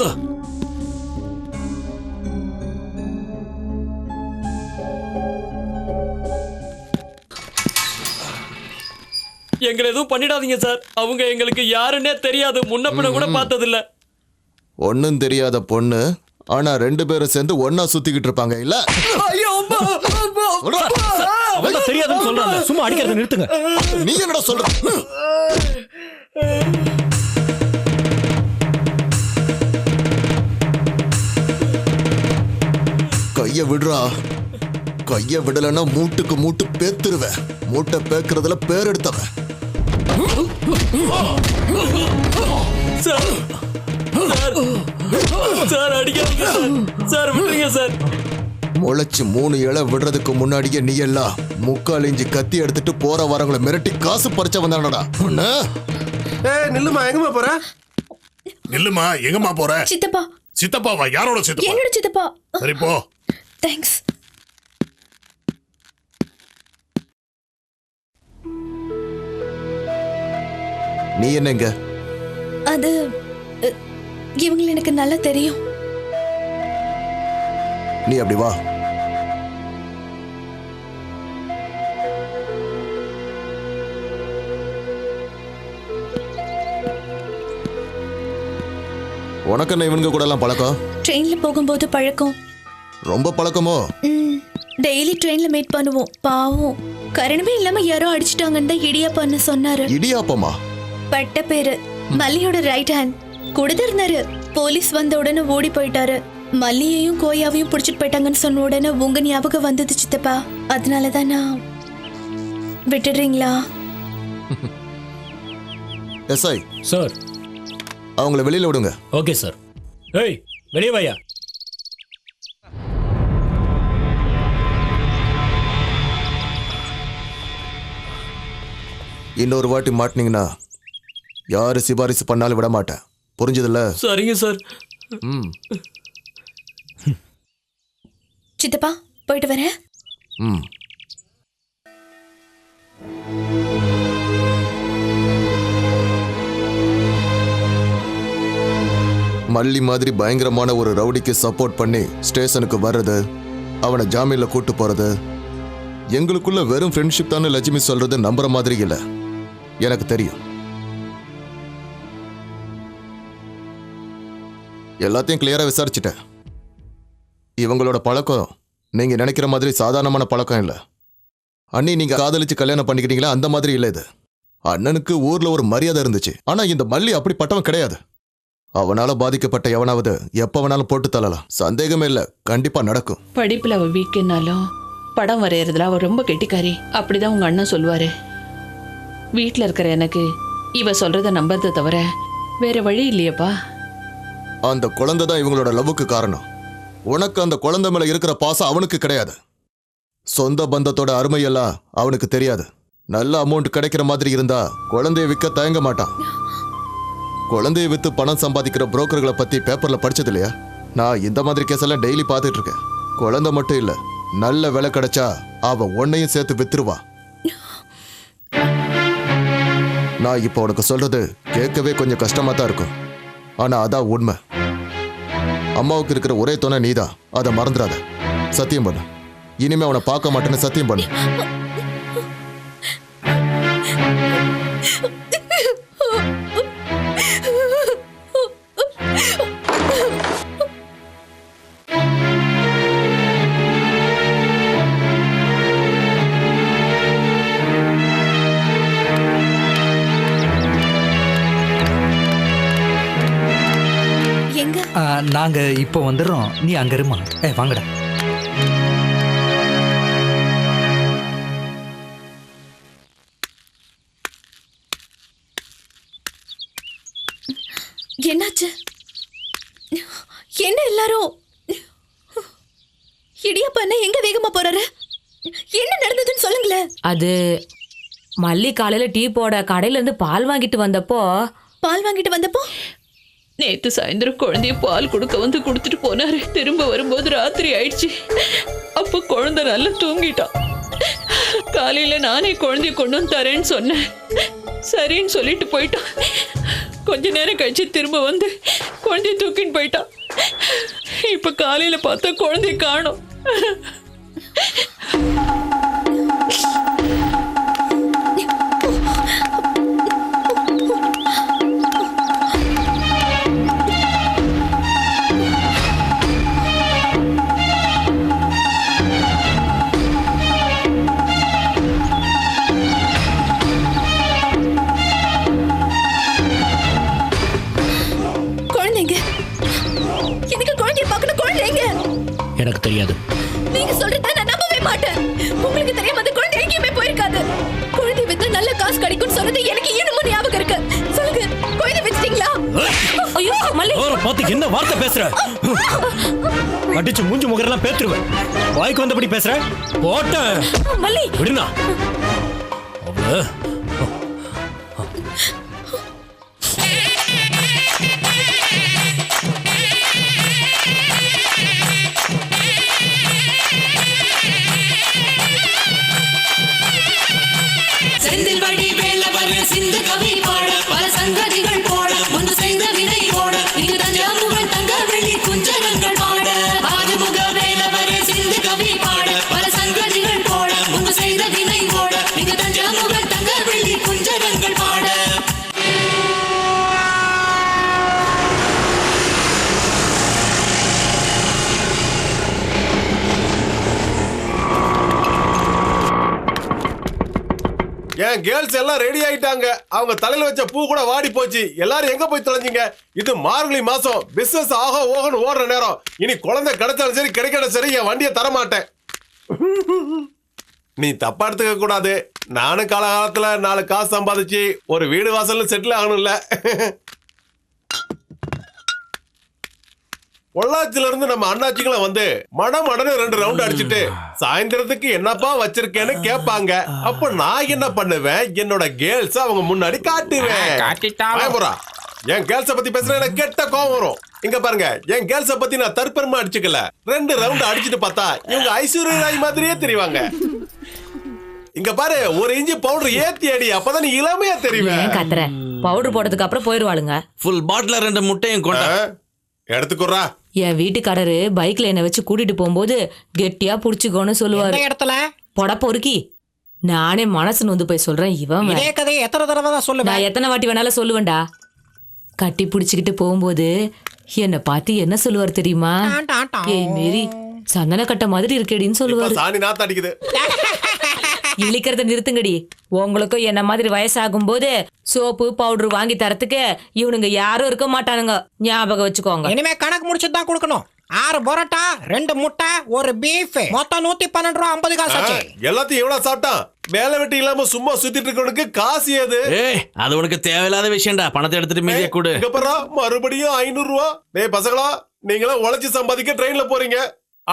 Sir. எங்களை எதுவும் பண்ணிடாதீங்க சார். அவங்க எங்களுக்கு யாருன்னே தெரியாது, முன்ன பின்ன கூட பார்த்ததில்ல. ஒன்னும் தெரியாத பொண்ணு, ஆனா 2 பேரும் சேர்ந்து ஒன்னா சுத்திக்கிட்டு இருப்பாங்க இல்ல? தெரியாதுன்னு சொல்றாங்க, சும்மா அடிக்கிறத நிறுத்துங்க. நீ என்னடா சொல்ற? கைய விடுறா. கைய விடலன்னா மூட்டுக்கு மூட்டு பேத்துருவேன். மூட்டை பேக்குறதுல பேர் எடுத்தவன். சார் அடிக்காதீங்க சார், விட்டுருங்க சார். முளைச்சு 3 இலை விடுறதுக்கு முன்னாடியே நீ எல்லாம் 3/4 இன்ச்சு கத்தி எடுத்துட்டு போற வரவங்களை மிரட்டி காசு பறிச்ச வந்தானடா. நில்லுமா, எங்கம்மா போற? நில்லுமா, எங்கம்மா போற? சித்தப்பா. சித்தப்பாவா? யாரோட சித்தப்பா? என்னோட சித்தப்பா. சரி போ. தேங்க்ஸ். நீ என்னங்க? அது இவங்களை எனக்கு நல்லா தெரியும். நீ அப்படி வா. உனக்கு என்ன இவனுங்க கூட எல்லாம் பழக்கம்? ட்ரெயின்ல போகும்போது பழக்கம். ரொம்ப பழக்கமோ? டெய்லி ட்ரெயின்ல மீட் பண்ணுவோம். பாவம், கரணமே இல்லாம யாரோ அடிச்சிட்டாங்கன்னு தான் இடியாப்பான்னு சொன்னாரு. இடியாப்பமா? பட்ட பேரு. மல்லியோட ரைட் ஹேண்ட். கூடதான் இருந்தாரு. போலீஸ் வந்த உடனே ஓடி போயிட்டாரு. மல்லியையும் கோயாவையும் புடிச்சிட்டு போயிட்டாங்கன்னு சொன்ன உடனே உங்க ஞாபகம் வந்தது சித்தப்பா. அதனாலதான் நான். விட்டுடுறீங்களா? எஸ்ஐ சார், அவங்கள வெளியில விடுங்க. Okay sir. ஏய், வெளியே வாயா. இன்னொரு வாட்டி மாட்டினீங்கன்னா யாரு சிபாரிசு பண்ணாலும் விட மாட்டேன். புரிஞ்சதில்ல? சரிங்க சார். சித்தப்பா, போயிட்டு வரேன். மல்லி மாதிரி பயங்கரமான ஒரு ரவுடிக்கு சப்போர்ட் பண்ணி ஸ்டேஷனுக்கு வர்றது, அவனை ஜாமீன்ல கூட்டு போறது, எங்களுக்குள்ள வெறும் ஃப்ரெண்ட்ஷிப் தானே லட்சுமி சொல்றது நம்புற மாதிரி இல்லை. எனக்கு தெரியும். எல்லாத்தையும் கிளியரா விசாரிச்சுட்டேன். இவங்களோட பழக்கம் நீங்க நினைக்கிற மாதிரி சாதாரணமான பழக்கம் இல்லை. அண்ணி நீங்க காதலிச்சு கல்யாணம் பண்ணிக்கிட்டீங்களா, அந்த மாதிரி இல்லை இது. அண்ணனுக்கு ஊர்ல ஒரு மரியாதை இருந்துச்சு. ஆனா இந்த மல்லி அப்படிப்பட்டவன் கிடையாது. அவனால பாதிக்கப்பட்ட எவனாவது எப்ப வேணாலும் போட்டு தள்ளலாம். சந்தேகமே இல்ல, கண்டிப்பா நடக்கும். படிப்புல அவ வீக்குனாலும் படம் வரையறதுல அவ ரொம்ப கெட்டிக்காரி. அப்படிதான் உங்க அண்ணன் சொல்லுவாரு. வீட்டுல இருக்கிற எனக்கு இவ சொல்றத நம்பறத தவிர வேற வழி இல்லையப்பா. அந்த குழந்தை தான் இவங்களோட லவ்வுக்கு காரணம். உனக்கு அந்த குழந்தை மேல இருக்கிற பாசம் அவனுக்கு கிடையாது. சொந்த பந்தத்தோட அருமையெல்லாம் அவனுக்கு தெரியாது. நல்ல அமௌண்ட் கிடைக்கிற மாதிரி இருந்தா குழந்தைய விற்க தயங்க மாட்டான். குழந்தைய வித்து பணம் சம்பாதிக்கிற புரோக்கர்களை பத்தி பேப்பர்ல படிச்சது இல்லையா? நான் இந்த மாதிரி கேஸ் எல்லாம் டெய்லி பார்த்துட்டு இருக்கேன். குழந்தை மட்டும் இல்ல, நல்ல விலை கிடைச்சா அவன் உன்னையும் சேர்த்து வித்துருவா. நான் இப்போ உனக்கு சொல்றது கேட்கவே கொஞ்சம் கஷ்டமா தான் இருக்கும். ஆனா அதான் உண்மை. அம்மாவுக்கு இருக்கிற ஒரே துணை நீதான், அதை மறந்துடாத. சத்தியம் பண்ணு. இனிமே அவனை பார்க்க மாட்டேன்னு சத்தியம் பண்ணு. நாங்க இப்போ வந்துடுறோம், நீ அங்க இருமா. வாங்கடா. என்னாச்சு? என்ன எல்லாரும் இடியாப்பா எங்க வேகமா போறாரு? என்ன நடந்ததுன்னு சொல்லுங்களேன். அது மல்லி காலையில டீ போட கடையில இருந்து பால் வாங்கிட்டு வந்தப்போ நேத்து சாயந்தரம் குழந்தைய பால் கொடுக்க வந்து கொடுத்துட்டு போனாரு. திரும்ப வரும்போது ராத்திரி ஆயிடுச்சு. அப்போ குழந்தை நல்லா தூங்கிட்டான். காலையில நானே குழந்தைய கொண்டு வந்து தரேன்னு சொன்னேன். சரின்னு சொல்லிட்டு போயிட்டான். கொஞ்ச நேரம் கழிச்சு திரும்ப வந்து குழந்தைய தூக்கின்னு போயிட்டான். இப்ப காலையில பார்த்தா குழந்தைய காணோம். எனக்கு தெரியாது. நீங்க சொல்றத நான் நம்பவே மாட்டேன். உங்களுக்கு தெரியாம அந்த குழந்தை எங்கேயுமே போயிருக்காது. குழந்தை வித்து நல்ல காசு கிடைக்கும்னு சொன்னது எனக்கு இன்னமும் ஞாபகம் இருக்கு. சொல்லுங்க, குழந்தை விச்சிட்டீங்களா? ஐயோ மல்லி, பார்த்து என்ன வார்த்தை பேசுற? அடிச்சு மூஞ்சி முகரெல்லாம் பேத்துருவேன். வாய்க்கு வந்தபடி பேசுற போட்ட மல்லி விடுனா. செந்தில் வடி வேலவர் சிந்து கவி பாட பல சங்கதிகள் போட முன்பு செய்த வினை போட இங்கு தஞ்சாவூர் தங்க வெள்ளி குஞ்சரங்கள் பாட ஆறுமுக வேலவர் சிந்து கவி பாட பல சங்கதிகள் போட முன்பு செய்த வினை போட இங்கு தஞ்சாவூர் தங்க வெள்ளி குஞ்சரங்கள் பாட. ஏன் கேர்ள்ஸ் எல்லாம் ரெடி ஆயிட்டாங்க. அவங்க தலையில வச்ச பூ கூட வாடி போச்சு. எல்லாரும் எங்க போய் தொலைஞ்சீங்க? இது மார்கழி மாசம், பிசினஸ் ஆக ஓகன்னு ஓடுற நேரம். இனி குழந்தை கிடைச்சாலும் சரி கிடைக்கணும் சரி, என் வண்டியை தர மாட்டேன். நீ தப்பா எடுத்துக்க கூடாது. நானும் காலகாலத்துல 4 காசு சம்பாதிச்சு ஒரு வீடு வாசல்ல செட்டில் ஆகணும்ல. பொள்ளாச்சில இருந்து நம்ம அண்ணாச்சிங்களும் வந்து மடமடன்னு 2 ரவுண்ட் அடிச்சுட்டு சாயந்தரத்துக்கு என்னப்பா வச்சிருக்கேன்னு கேட்பாங்க. அப்ப நான் என்ன பண்ணுவேன், என்னோட கேர்ள்ஸ் அவங்க முன்னாடி காட்டுவேன். என் கேர்ள்ஸ பத்தி பேசுறேன், எனக்கு கெட்ட கோவம் வரும். இங்க பாருங்க, என் கேர்ள்ஸ பத்தி நான் தற்பெருமை அடிச்சுக்கல. 2 ரவுண்ட் அடிச்சுட்டு பார்த்தா இவங்க ஐஸ்வர்யா ராய் மாதிரியே தெரிவாங்க. இங்க பாரு, 1 இன்ச்சு பவுடர் ஏத்தி அடி, அப்பதான் நீ இளமையா தெரிவேன். கத்துற பவுடர் போட்டதுக்கு அப்புறம் போயிருவாளுங்க. ஃபுல் பாட்டில 2 முட்டையும் கொண்டா எடுத்துக்குறா. என் வீட்டுக்காரரு பைக்ல என்ன வச்சு கூட்டிட்டு போகும்போது கெட்டியா புடிச்சுக்கோன்னு சொல்லுவாரு. இடத்துல பொட பொறுக்கி நானே மனசு நொந்து போய் சொல்றேன். இவன் இதே கதையை எத்தனை தடவை தான் சொல்லுவேன்? நான் எத்தனை வாட்டி வேணாலும் சொல்லுவேன்டா. கட்டி பிடிச்சுக்கிட்டு போகும்போது என்ன பார்த்து என்ன சொல்லுவார் தெரியுமா? ஏய் மேரி, சந்தன கட்ட மாதிரி இருக்கேடின்னு சொல்லுவாரு. சாணி நாத்து அடிக்குது. இழிக்கிறத நிறுத்துங்கடி. உங்களுக்கும் என்ன மாதிரி வயசாகும் போது சோப்பு பவுடர் வாங்கி தரத்துக்கு இவனுங்க யாரும் இருக்க மாட்டானுங்க, ஞாபகம் வச்சுக்கோங்க. இனிமே கணக்கு முடிச்சுட்டு தான் கொடுக்கணும். 6 பரோட்டா 2 முட்டை 1 பீஃப் மொத்தம் 112 ரூபா 50 காசு ஆச்சு. எல்லாத்தையும் எவ்வளவு சாப்பிட்டான்? வேலை வெட்டி இல்லாம சும்மா சுத்திட்டு இருக்கவனுக்கு காசு ஏது? அது உனக்கு தேவையில்லாத விஷயம்டா. பணத்தை எடுத்துட்டு மீதிய கொடு. மறுபடியும் 500 ரூபா. டேய் பசங்களா, நீங்களும் உழைச்சு சம்பாதிக்க ட்ரெயின்ல போறீங்க.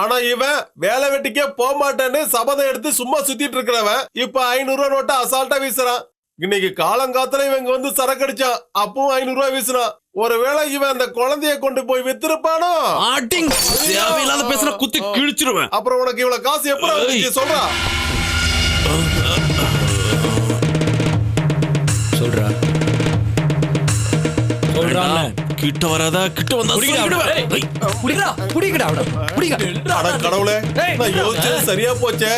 ஆனா இவன் வேலை வெட்டிக்கே போக மாட்டேன்னு சபதம் எடுத்து சும்மா சுத்திட்டு இருக்கிறவன் இப்ப 500 ரூபா நோட்டை அசால்ட்டா வீசுறான். இன்னைக்கு காலங்காத்துல இவங்க வந்து சரக்கு அடிச்சான், அப்பவும் 500 ரூபா வீசுறான். ஒருவேளை இவன் அந்த குழந்தைய கொண்டு போய் வித்திருப்பானோ? தேவையில்லாத பேசுற குத்தி கிழிச்சிருவேன். அப்புறம் உனக்கு இவ்வளவு காசு எப்படி சொல்றா? சொல்றா கிட்ட வராதா? கிட்ட வந்தா கடவுளே, நான் யோசிச்சது சரியா போச்சே.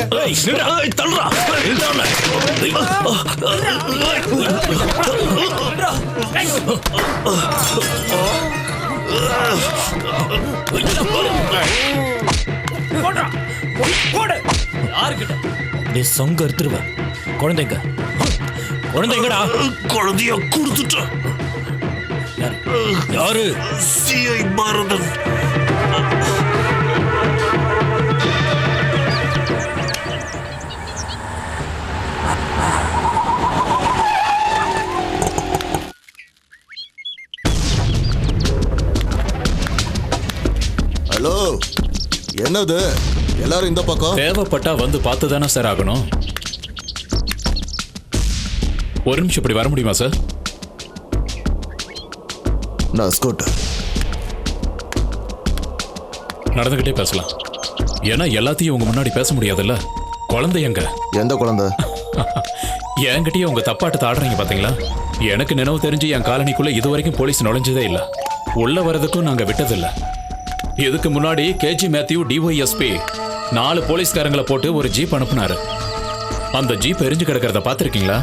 நீ சொங்க எடுத்துருவேன். குழந்தைங்கடா, குழந்தைய கொடுத்துட்ட. யாரு? சிஐ பாரதன். ஹலோ, என்னது எல்லாரும் இந்த பக்கம்? தேவைப்பட்டா வந்து பார்த்து தானே சார் ஆகணும். ஒரு நிமிஷம் இப்படி வர முடியுமா சார்? நான் ஸ்கூட்டர் நடந்துகிட்டே பேசலாம். ஏன்னா எல்லாத்தையும் உங்க முன்னாடி பேச முடியாதுல்ல. குழந்தை எங்க? எந்த குழந்தை? என்கிட்டயே உங்க தப்பாட்டத்தை ஆடுறீங்க பாத்தீங்களா? எனக்கு நினைவு தெரிஞ்சு என் காலனிக்குள்ள இது வரைக்கும் போலீஸ் நுழைஞ்சதே இல்ல. உள்ள வரதுக்கும் நாங்க விட்டதில்ல. இதுக்கு முன்னாடி கேஜி மேத்யூ டிஒய்எஸ்பி 4 போலீஸ்காரங்களை போட்டு ஒரு ஜீப் அனுப்புனாரு. அந்த ஜீப் எரிஞ்சு கிடக்கிறத பாத்திருக்கீங்களா?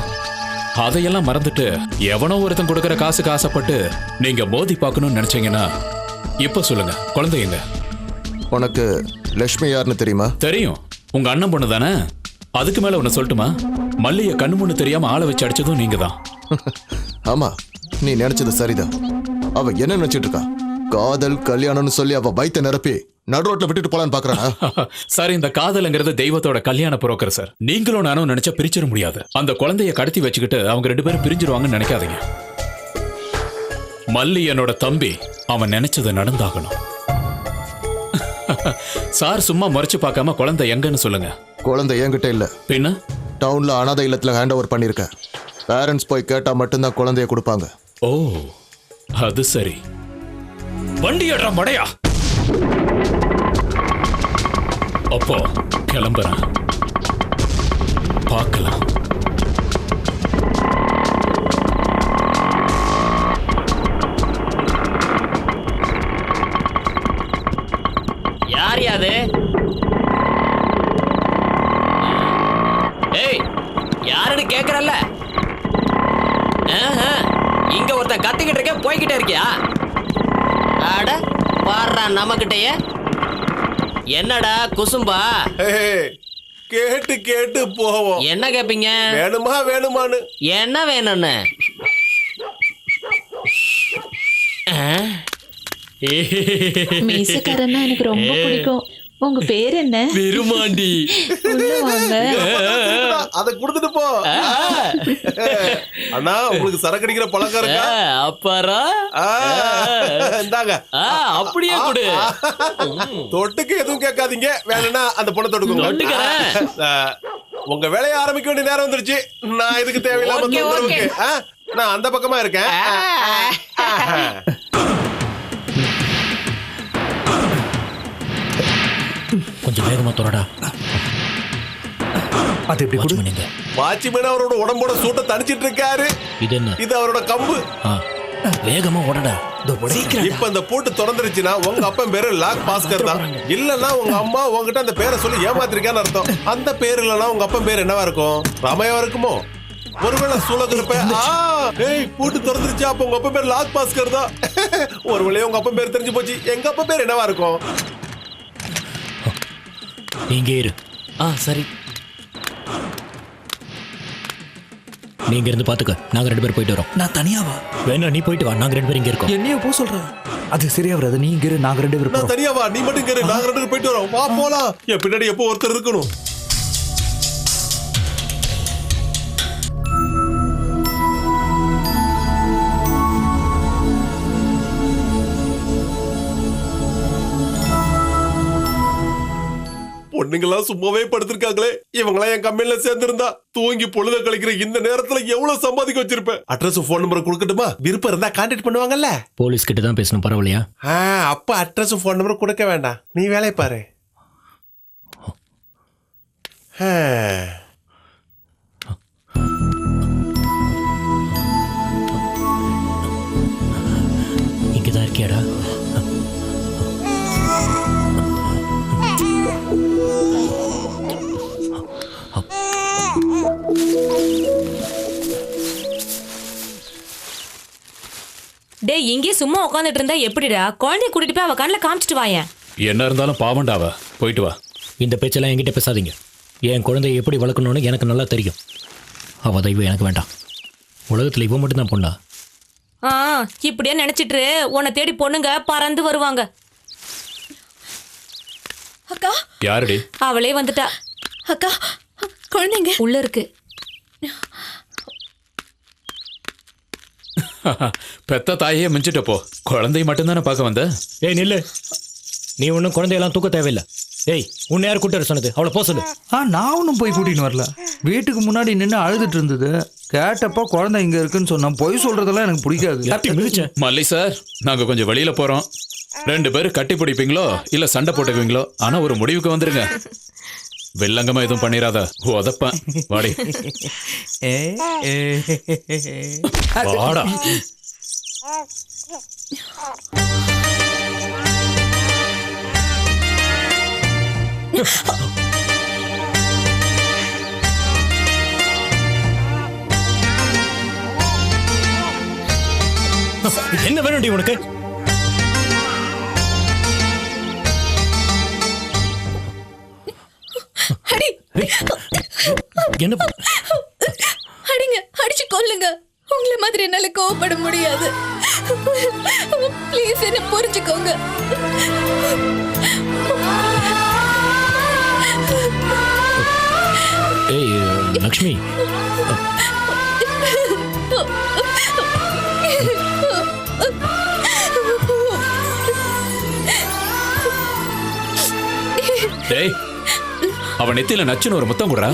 அதையெல்லாம் மறந்துட்டு எவனோ ஒருத்தன் கொடுக்கற காசுக்கு ஆசைப்பட்டு நீங்க மோதி பார்க்கணும்னு நினைச்சீங்கன்னா இப்ப சொல்லுங்க, குழந்தைங்க. உனக்கு லட்சுமி யாருன்னு தெரியுமா? தெரியும், உங்க அண்ணன் பொண்ணு தானே. அதுக்கு மேல ஒன்னு சொல்லட்டுமா? மல்லிய கண்ணு முன்னு தெரியாம ஆளை வச்சு அடிச்சதும் நீங்க தான். ஆமா, நீ நினைச்சது சரிதான். அவ என்ன நினைச்சிட்டு இருக்கா? காதல் கல்யாணம்னு சொல்லி அவ வயித்தை நிரப்பி நடுரோட்ல விட்டுட்டு போலான்னு பாக்குறானா? சார், இந்த காதல்ங்கிறது தெய்வத்தோட கல்யாண புரோக்கர் சார். நீங்களும் நானும் நினைச்சா பிரிச்சிட முடியாது. அந்த குழந்தைய கடத்தி வச்சுக்கிட்டு அவங்க 2 பேரும் பிரிஞ்சிருவாங்கன்னு நினைக்காதீங்க. மல்லி என்னோட தம்பி, அவன் நினைச்சது நடந்தாகணும். சார் சும்மா மறைச்சு பார்க்காம குழந்தை எங்கன்னு சொல்லுங்க. குழந்தை என்கிட்ட இல்ல. பின்ன டவுன்ல அனாதை இல்லத்துல ஹேண்ட் ஓவர் பண்ணிருக்கேன். பேரண்ட்ஸ் போய் கேட்டா மட்டும்தான் குழந்தைய கொடுப்பாங்க. ஓ, அது சரி. வண்டி ஏறா மடையா. அப்போ கிளம்புறேன், பார்க்கலாம். யார் யாது? ஏய், யாருன்னு கேக்குறல்ல? இங்க ஒருத்தன் கத்திக்கிட்டு இருக்க, போய்கிட்டே இருக்கியா? அட பாடுறா நம்மகிட்டயே. என்னடா குசும்பா? கேட்டு கேட்டு போவோம். என்ன கேப்பீங்க? வேணுமா வேணுமான்னு. என்ன வேணும்னு? மீசக்காரன்னா எனக்கு ரொம்ப பிடிக்கும். உங்க பேர் என்ன? விருமாண்டி. உள்ள வாங்க. அத குடுத்துட்டு போ. அண்ணா, உங்களுக்கு சரக்கு அடிக்கிற பழக்கம் இருக்கா? அப்பாரா இந்தாங்க. அப்படியே கொடு. தொட்டுக்கு எதுவும் கேட்காதீங்க. வேணும்னா அந்த பொண்ணை தொட்டுக்கோங்க. உங்க வேலையை ஆரம்பிக்க வேண்டிய நேரம் வந்துருச்சு. நான் இதுக்கு தேவையில்லாம தொந்தரவுக்கு நான் அந்த பக்கமா இருக்கேன். கொஞ்சம் வேகமா தோறடா. அது எப்படி கொடுங்க. வாட்ச்மேன் அவரோட உடம்போட சூட்டை தணிச்சிட்டு இருக்காரு. இது என்ன? இது அவரோட கம்பு. வேகமா ஓடடா. இப்ப இந்த பூட்டு திறந்துருச்சுன்னா உங்க அப்பன் பேரு லாக் பாஸ்கர் தான். இல்லன்னா உங்க அம்மா உங்ககிட்ட அந்த பேரை சொல்லி ஏமாத்திருக்கான்னு அர்த்தம். அந்த பேர் இல்லன்னா உங்க அப்பன் பேர் என்னவா இருக்கும்? ராமையாவா இருக்குமோ? ஒருவேளை சூழகிறப்ப பூட்டு திறந்துருச்சு, அப்ப உங்க அப்பன் பேர் லாக் பாஸ்கர் தான். ஒருவேளை உங்க அப்பன் பேர் தெரிஞ்சு போச்சு, எங்க அப்பன் பேர் என்னவா இருக்கும்? நீங்க இரு. சரி. நீங்க இருந்து பாத்துக்க, நாங்க 2 பேரும் போயிட்டு வரோம். நான் தனியாவா? வேணா நீ போயிட்டு வா, நாங்க 2 பேரும் இங்க இருக்கோம். என்னைய போ சொல்றேன். அது சரியா வராது. நீ இங்க இரு, நாங்க 2 பேரும் நான் தனியாவா? நீ மட்டும் இரு, நாங்க 2 பேரும் போயிட்டு வரோம். வா போலாம். என் பின்னாடி எப்போ ஒருத்தர் இருக்கணும். பொண்ணுங்கெல்லாம் சும்மாவே படுத்திருக்காங்களே, இவங்களாம் என் கம்பெனில சேர்ந்திருந்தா தூங்கி பொழுத கழிக்கிற இந்த நேரத்துல எவ்வளவு சம்பாதிக்க வச்சிருப்பேன். அட்ரஸ் போன் நம்பர் கொடுக்கட்டுமா? விருப்பம் இருந்தா கான்டாக்ட் பண்ணுவாங்கல்ல. போலீஸ் கிட்ட தான் பேசணும், பரவாயில்லையா? அப்ப அட்ரஸ் போன் நம்பர் கொடுக்க வேண்டாம், நீ வேலையை பாரு. இங்கதான் இருக்கியாடா? டேய், இங்கே சும்மா உட்காந்துட்டு இருந்தா எப்படிடா? குழந்தைய கூட்டிட்டு போய் அவ கண்ணில் காமிச்சிட்டு வாயேன். என்ன இருந்தாலும் பாவண்டாவ, போயிட்டு வா. இந்த பேச்செல்லாம் என்கிட்ட பேசாதீங்க. என் குழந்தைய எப்படி வளர்க்கணும்னு எனக்கு நல்லா தெரியும். அவ தெய்வம் எனக்கு வேண்டாம். உலகத்துல இவ மட்டும் தான் பொண்ணா? இப்படியே நினைச்சிட்டு உன்னை தேடி பொண்ணுங்க பறந்து வருவாங்க. அக்கா, யாருடி? அவளே வந்துட்டா. அக்கா, குழந்தைங்க உள்ள இருக்கு. பெத்த தாயே மிஞ்சிட்ட போ. குழந்தை மட்டும்தானே பார்க்க வந்த? ஏய் நில்லு, நீ ஒன்றும் குழந்தையெல்லாம் தூக்க தேவையில்லை. ஏய், உன்னை யார் கூட்டு வர சொன்னது? அவளை போக சொல்லு. நான் ஒன்றும் போய் கூட்டின்னு வரல. வீட்டுக்கு முன்னாடி நின்று அழுதுட்டு இருந்தது. கேட்டப்போ குழந்தை இங்க இருக்குன்னு சொன்னேன். பொய் சொல்றதெல்லாம் எனக்கு பிடிக்காது. மல்லி சார், நாங்க கொஞ்சம் வெளியில போறோம். 2 பேரும் கட்டி பிடிப்பீங்களோ இல்ல சண்டை போட்டுக்குவீங்களோ, ஆனா ஒரு முடிவுக்கு வந்துருங்க. வெள்ளங்கமா எதுவும் பண்ணிராத, உதப்பேன். வாடி. வாடா. என்ன வேணும்டி உனக்கு? அடி என்ன அடிங்க, அடிச்சு கொல்லுங்க. உங்களை மாதிரி என்னால கோவப்பட முடியாது. ப்ளீஸ் என்ன புரிஞ்சுக்கோங்க. ஏய் லக்ஷ்மி, டேய் அவன் நெத்தியில நச்சுன்னு ஒரு முத்தம் கொடுறா.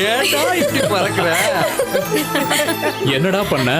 ஏடா இப்படி பறக்குற? என்னடா பண்ண?